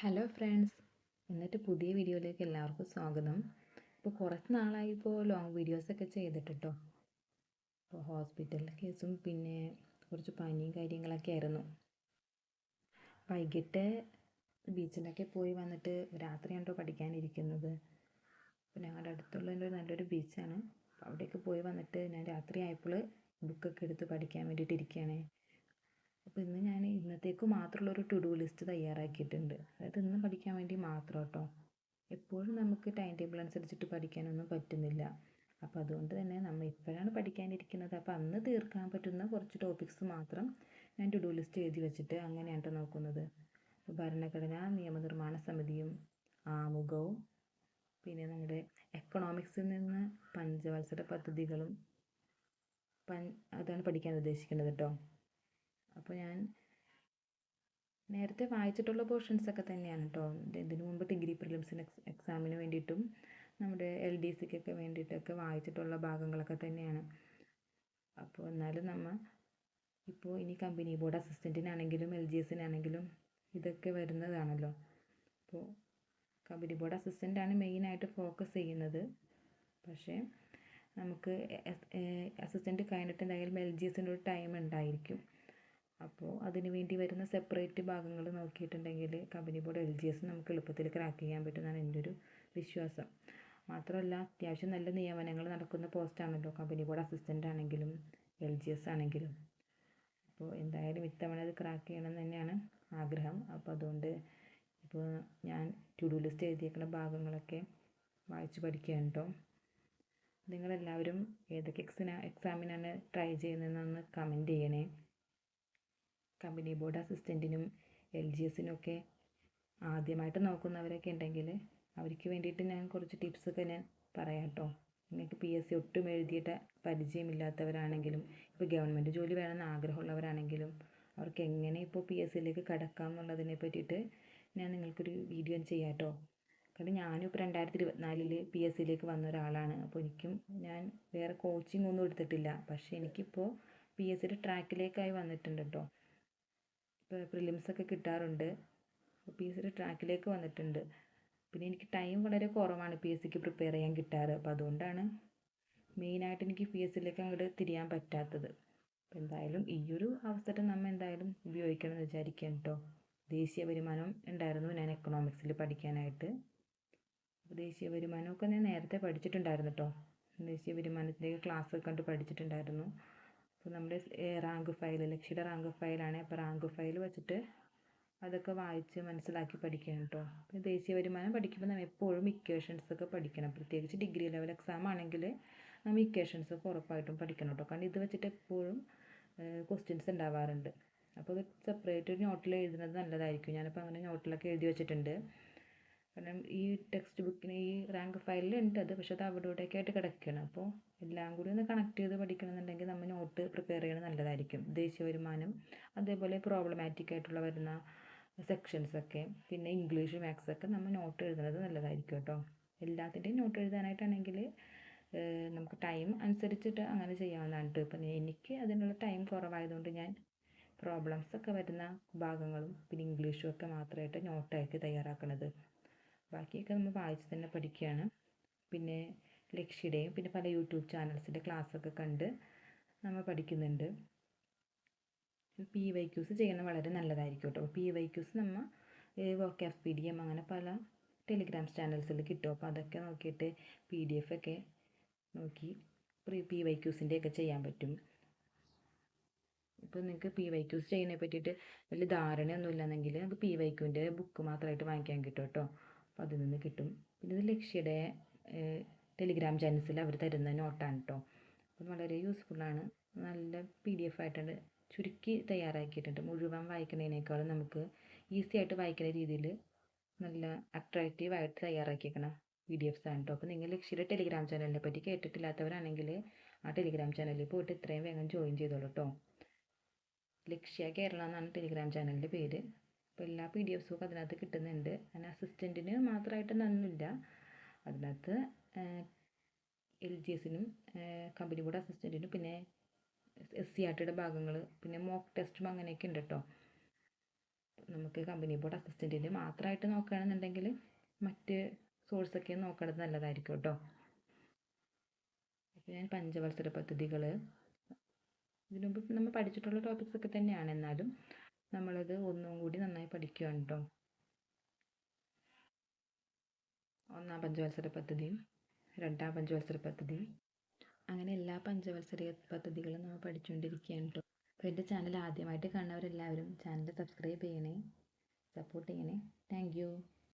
Hello friends, എന്നിട്ട് പുതിയ വീഡിയോയിലേക്ക് എല്ലാവർക്കും സ്വാഗതം. ഇപ്പോൾ കുറച്ച് നാളായി ലോങ് വീഡിയോസൊക്കെ ചെയ്തിട്ട് കേട്ടോ. ഇപ്പോൾ ഹോസ്പിറ്റൽ കേസും പിന്നെ കുറച്ച് പനിയും കാര്യങ്ങളൊക്കെ ആയിരുന്നു. വൈകിട്ട് ബീച്ചിലൊക്കെ പോയി വന്നിട്ട് രാത്രിയാണ് കേട്ടോ പഠിക്കാനിരിക്കുന്നത്. അപ്പോൾ ഞങ്ങളുടെ അടുത്തുള്ള നല്ലൊരു ബീച്ചാണ്. അപ്പോൾ അവിടേക്ക് പോയി വന്നിട്ട് ഞാൻ രാത്രി ആയപ്പോൾ ബുക്കൊക്കെ എടുത്ത് പഠിക്കാൻ വേണ്ടിയിട്ട് ഇരിക്കുകയാണ്. അപ്പോൾ ഇന്ന് ഞാൻ ഇന്നത്തേക്ക് മാത്രമുള്ളൊരു ടു ഡു ലിസ്റ്റ് തയ്യാറാക്കിയിട്ടുണ്ട്. അതായത് ഇന്ന് പഠിക്കാൻ വേണ്ടി മാത്രം കേട്ടോ. എപ്പോഴും നമുക്ക് ടൈം ടേബിൾ അനുസരിച്ചിട്ട് പഠിക്കാനൊന്നും പറ്റുന്നില്ല. അപ്പോൾ അതുകൊണ്ട് തന്നെ നമ്മൾ ഇപ്പോഴാണ് പഠിക്കാനിരിക്കുന്നത്. അപ്പോൾ അന്ന് തീർക്കാൻ പറ്റുന്ന കുറച്ച് ടോപ്പിക്സ് മാത്രം ഞാൻ ടു ഡു ലിസ്റ്റ് എഴുതി വെച്ചിട്ട് അങ്ങനെയാണ് കേട്ടോ നോക്കുന്നത്. അപ്പോൾ ഭരണഘടനാ നിയമനിർമ്മാണ സമിതിയും ആമുഖവും പിന്നെ നമ്മുടെ എക്കണോമിക്സിൽ നിന്ന് പഞ്ചവത്സര പദ്ധതികളും അതാണ് പഠിക്കാൻ ഉദ്ദേശിക്കുന്നത് കേട്ടോ. അപ്പോൾ ഞാൻ നേരത്തെ വായിച്ചിട്ടുള്ള പോർഷൻസൊക്കെ തന്നെയാണ് കേട്ടോ. ഇതിനു മുമ്പ് ഡിഗ്രി പ്രിലിംസിന് എക്സാമിന് വേണ്ടിയിട്ടും നമ്മുടെ LDCക്കൊക്കെ വേണ്ടിയിട്ടൊക്കെ വായിച്ചിട്ടുള്ള ഭാഗങ്ങളൊക്കെ തന്നെയാണ്. അപ്പോൾ എന്നാലും നമ്മൾ ഇപ്പോൾ ഇനി കമ്പനി ബോർഡ് അസിസ്റ്റൻറ്റിനാണെങ്കിലും LGSനാണെങ്കിലും ഇതൊക്കെ വരുന്നതാണല്ലോ. അപ്പോൾ കമ്പനി ബോർഡ് അസിസ്റ്റൻ്റാണ് മെയിനായിട്ട് ഫോക്കസ് ചെയ്യുന്നത്. പക്ഷേ നമുക്ക് അസിസ്റ്റൻറ്റ് കഴിഞ്ഞിട്ട് എന്തായാലും LGSൻ്റെ ഒരു ടൈം ഉണ്ടായിരിക്കും. അപ്പോൾ അതിന് വേണ്ടി വരുന്ന സെപ്പറേറ്റ് ഭാഗങ്ങൾ നോക്കിയിട്ടുണ്ടെങ്കിൽ കമ്പനി ബോർഡ് LGS നമുക്ക് എളുപ്പത്തിൽ ക്രാക്ക് ചെയ്യാൻ പറ്റുമെന്നാണ് എൻ്റെ ഒരു വിശ്വാസം. മാത്രമല്ല അത്യാവശ്യം നല്ല നിയമനങ്ങൾ നടക്കുന്ന പോസ്റ്റാണല്ലോ കമ്പനി ബോർഡ് അസിസ്റ്റൻ്റ് ആണെങ്കിലും LGS ആണെങ്കിലും. അപ്പോൾ എന്തായാലും ഇത്തവണ അത് ക്രാക്ക് ചെയ്യണം തന്നെയാണ് ആഗ്രഹം. അപ്പോൾ അതുകൊണ്ട് ഇപ്പോൾ ഞാൻ ടു ഡു ലിസ്റ്റ് എഴുതിയേക്കുന്ന ഭാഗങ്ങളൊക്കെ വായിച്ച് പഠിക്കുകയാണ് കേട്ടോ. നിങ്ങളെല്ലാവരും ഏതൊക്കെ എക്സാമിനാണ് ട്രൈ ചെയ്യുന്നതെന്നൊന്ന് കമൻറ്റ് ചെയ്യണേ. കമ്പനി ബോർഡ് അസിസ്റ്റൻറ്റിനും LGSനും ഒക്കെ ആദ്യമായിട്ട് നോക്കുന്നവരൊക്കെ ഉണ്ടെങ്കിൽ അവർക്ക് വേണ്ടിയിട്ട് ഞാൻ കുറച്ച് ടിപ്സൊക്കെ ഞാൻ പറയാം കേട്ടോ. നിങ്ങൾക്ക് PSC ഒട്ടും എഴുതിയിട്ട് പരിചയമില്ലാത്തവരാണെങ്കിലും ഇപ്പോൾ ഗവൺമെൻറ് ജോലി വേണമെന്ന് ആഗ്രഹമുള്ളവരാണെങ്കിലും അവർക്ക് എങ്ങനെ ഇപ്പോൾ PSCയിലേക്ക് കടക്കാം എന്നുള്ളതിനെ പറ്റിയിട്ട് ഞാൻ നിങ്ങൾക്കൊരു വീഡിയോ ചെയ്യാം കേട്ടോ. കാരണം ഞാനും ഇപ്പോൾ 2024 PSCയിലേക്ക് വന്ന ഒരാളാണ്. അപ്പോൾ ഞാൻ വേറെ കോച്ചിങ് ഒന്നും എടുത്തിട്ടില്ല. പക്ഷേ എനിക്കിപ്പോൾ PSCയുടെ ട്രാക്കിലേക്കായി വന്നിട്ടുണ്ട് കേട്ടോ. ഇപ്പോൾ പ്രിലിംസൊക്കെ കിട്ടാറുണ്ട്. PSCയുടെ ട്രാക്കിലേക്ക് വന്നിട്ടുണ്ട്. പിന്നെ എനിക്ക് ടൈം വളരെ കുറവാണ് PSCക്ക് പ്രിപ്പയർ ചെയ്യാൻ കിട്ടാറ്. അപ്പോൾ അതുകൊണ്ടാണ് മെയിനായിട്ട് എനിക്ക് PSCയിലേക്ക് അങ്ങോട്ട് തിരിയാൻ പറ്റാത്തത്. അപ്പോൾ എന്തായാലും ഈ ഒരു അവസരം നമ്മൾ എന്തായാലും ഉപയോഗിക്കണം എന്ന് വിചാരിക്കാം കേട്ടോ. ദേശീയ വരുമാനം ഉണ്ടായിരുന്നു ഞാൻ എക്കണോമിക്സിൽ പഠിക്കാനായിട്ട്. ദേശീയ വരുമാനമൊക്കെ ഞാൻ നേരത്തെ പഠിച്ചിട്ടുണ്ടായിരുന്നു കേട്ടോ. ദേശീയ വരുമാനത്തിലേക്ക് ക്ലാസ് കണ്ട് പഠിച്ചിട്ടുണ്ടായിരുന്നു. അപ്പോൾ നമ്മുടെ റാങ്ക് ഫയൽ ലക്ഷ്യയുടെ റാങ്ക് ഫയലാണ്. അപ്പോൾ റാങ്ക് ഫയൽ വെച്ചിട്ട് അതൊക്കെ വായിച്ച് മനസ്സിലാക്കി പഠിക്കണം കേട്ടോ. പിന്നെ ദേശീയ വരുമാനം പഠിക്കുമ്പോൾ നമ്മൾ എപ്പോഴും ഇക്വേഷൻസൊക്കെ പഠിക്കണം. പ്രത്യേകിച്ച് ഡിഗ്രി ലെവൽ എക്സാം ആണെങ്കിൽ നമ്മൾ ഇക്വേഷൻസൊക്കെ ഉറപ്പായിട്ടും പഠിക്കണം കേട്ടോ. കാരണം ഇത് വെച്ചിട്ട് എപ്പോഴും ക്വസ്റ്റ്യൻസ് ഉണ്ടാവാറുണ്ട്. അപ്പോൾ അത് സെപ്പറേറ്റ് ഒരു നോട്ടിൽ എഴുതുന്നത് നല്ലതായിരിക്കും. ഞാനിപ്പോൾ അങ്ങനെ നോട്ടിലൊക്കെ എഴുതി വെച്ചിട്ടുണ്ട്. കാരണം ഈ ടെക്സ്റ്റ് ബുക്കിന് ഈ റാങ്ക് ഫയലിൽ ഉണ്ട് അത്, പക്ഷെ അത് അവിടെ ഇവിടെയൊക്കെ ആയിട്ട് കിടക്കുകയാണ്. അപ്പോൾ എല്ലാം കൂടി ഒന്ന് കണക്ട് ചെയ്ത് പഠിക്കണമെന്നുണ്ടെങ്കിൽ നമ്മൾ നോട്ട് പ്രിപ്പയർ ചെയ്യണത് നല്ലതായിരിക്കും. ദേശീയ വരുമാനം, അതേപോലെ പ്രോബ്ലമാറ്റിക് ആയിട്ടുള്ള വരുന്ന സെക്ഷൻസൊക്കെ, പിന്നെ ഇംഗ്ലീഷ് മാത്സൊക്കെ നമ്മൾ നോട്ട് എഴുതുന്നത് നല്ലതായിരിക്കും കേട്ടോ. എല്ലാത്തിൻ്റെയും നോട്ട് എഴുതാനായിട്ടാണെങ്കിൽ നമുക്ക് ടൈം അനുസരിച്ചിട്ട് അങ്ങനെ ചെയ്യാവുന്നതാണ് കേട്ടോ. ഇപ്പം എനിക്ക് അതിനുള്ള ടൈം കുറവായതുകൊണ്ട് ഞാൻ പ്രോബ്ലംസൊക്കെ വരുന്ന ഭാഗങ്ങളും പിന്നെ ഇംഗ്ലീഷും ഒക്കെ മാത്രമായിട്ട് നോട്ടായിട്ട് തയ്യാറാക്കുന്നത്. ബാക്കിയൊക്കെ നമ്മൾ വായിച്ച് തന്നെ പഠിക്കുകയാണ്. പിന്നെ ലക്ഷ്യയുടെയും പിന്നെ പല യൂട്യൂബ് ചാനൽസിൻ്റെ ക്ലാസ്സൊക്കെ കണ്ട് നമ്മൾ പഠിക്കുന്നുണ്ട്. PYQs ചെയ്യണത് വളരെ നല്ലതായിരിക്കും കേട്ടോ. PYQs നമ്മൾ vocabPDM അങ്ങനെ പല ടെലിഗ്രാം ചാനൽസിൽ കിട്ടും. അപ്പോൾ അതൊക്കെ നോക്കിയിട്ട് PDF ഒക്കെ നോക്കി PYQസിൻ്റെ ഒക്കെ ചെയ്യാൻ പറ്റും. ഇപ്പോൾ നിങ്ങൾക്ക് PYQs ചെയ്യുന്നതിനെ പറ്റിയിട്ട് വലിയ ധാരണയൊന്നും ഇല്ലെന്നെങ്കിൽ നമുക്ക് PYQൻ്റെ ബുക്ക് മാത്രമായിട്ട് വാങ്ങിക്കാൻ കിട്ടും കേട്ടോ. അപ്പോൾ അതിൽ നിന്ന് കിട്ടും. പിന്നെ ഇത് ലക്ഷ്യയുടെ ടെലിഗ്രാം ചാനൽസിൽ അവർ തരുന്ന നോട്ടാണ് കേട്ടോ. അപ്പോൾ വളരെ യൂസ്ഫുള്ളാണ്. നല്ല PDF ആയിട്ടുണ്ട്, ചുരുക്കി തയ്യാറാക്കിയിട്ടുണ്ട്. മുഴുവൻ വായിക്കുന്നതിനേക്കാളും നമുക്ക് ഈസി ആയിട്ട് വായിക്കുന്ന രീതിയിൽ നല്ല അട്രാക്റ്റീവായിട്ട് തയ്യാറാക്കിയിരിക്കണം PDFs ആണ് കേട്ടോ. അപ്പോൾ നിങ്ങൾ ലക്ഷ്യയുടെ ടെലിഗ്രാം ചാനലിനെ പറ്റി കേട്ടിട്ടില്ലാത്തവരാണെങ്കിൽ ആ ടെലിഗ്രാം ചാനലിൽ പോയിട്ട് എത്രയും വേഗം ജോയിൻ ചെയ്തോളൂ കേട്ടോ. ലക്ഷ്യ കേരള എന്നാണ് ടെലിഗ്രാം ചാനലിൻ്റെ പേര്. അപ്പോൾ എല്ലാ PDFസും ഒക്കെ അതിനകത്ത് കിട്ടുന്നുണ്ട്. അതിന് അസിസ്റ്റൻറ്റിന് മാത്രമായിട്ടൊന്നുമില്ല. അതിനകത്ത് LGSനും കമ്പനി ബോർഡ് അസിസ്റ്റൻറ്റിനും പിന്നെ SCRTയുടെ ഭാഗങ്ങൾ പിന്നെ മോക്ക് ടെസ്റ്റും അങ്ങനെയൊക്കെ ഉണ്ട് കേട്ടോ. നമുക്ക് കമ്പനി ബോർഡ് അസിസ്റ്റൻറ്റിന് മാത്രമായിട്ട് നോക്കുകയാണെന്നുണ്ടെങ്കിൽ മറ്റ് സോഴ്സൊക്കെ നോക്കേണ്ടത് നല്ലതായിരിക്കും കേട്ടോ. അപ്പോൾ ഞാൻ പഞ്ചവത്സര പദ്ധതികൾ ഇതിനു മുമ്പ് നമ്മൾ പഠിച്ചിട്ടുള്ള ടോപ്പിക്സ് ഒക്കെ തന്നെയാണ്, എന്നാലും നമ്മളത് ഒന്നും കൂടി നന്നായി പഠിക്കുകയാണ് കേട്ടോ. ഒന്നാം പഞ്ചവത്സര പദ്ധതിയും രണ്ടാം പഞ്ചവത്സര പദ്ധതിയും അങ്ങനെ എല്ലാ പഞ്ചവത്സര പദ്ധതികളും നമ്മൾ പഠിച്ചുകൊണ്ടിരിക്കുകയാണ് കേട്ടോ. അപ്പോൾ എൻ്റെ ചാനൽ ആദ്യമായിട്ട് കാണുന്നവരെല്ലാവരും ചാനൽ സബ്സ്ക്രൈബ് ചെയ്യണേ, സപ്പോർട്ട് ചെയ്യണേ. Thank you.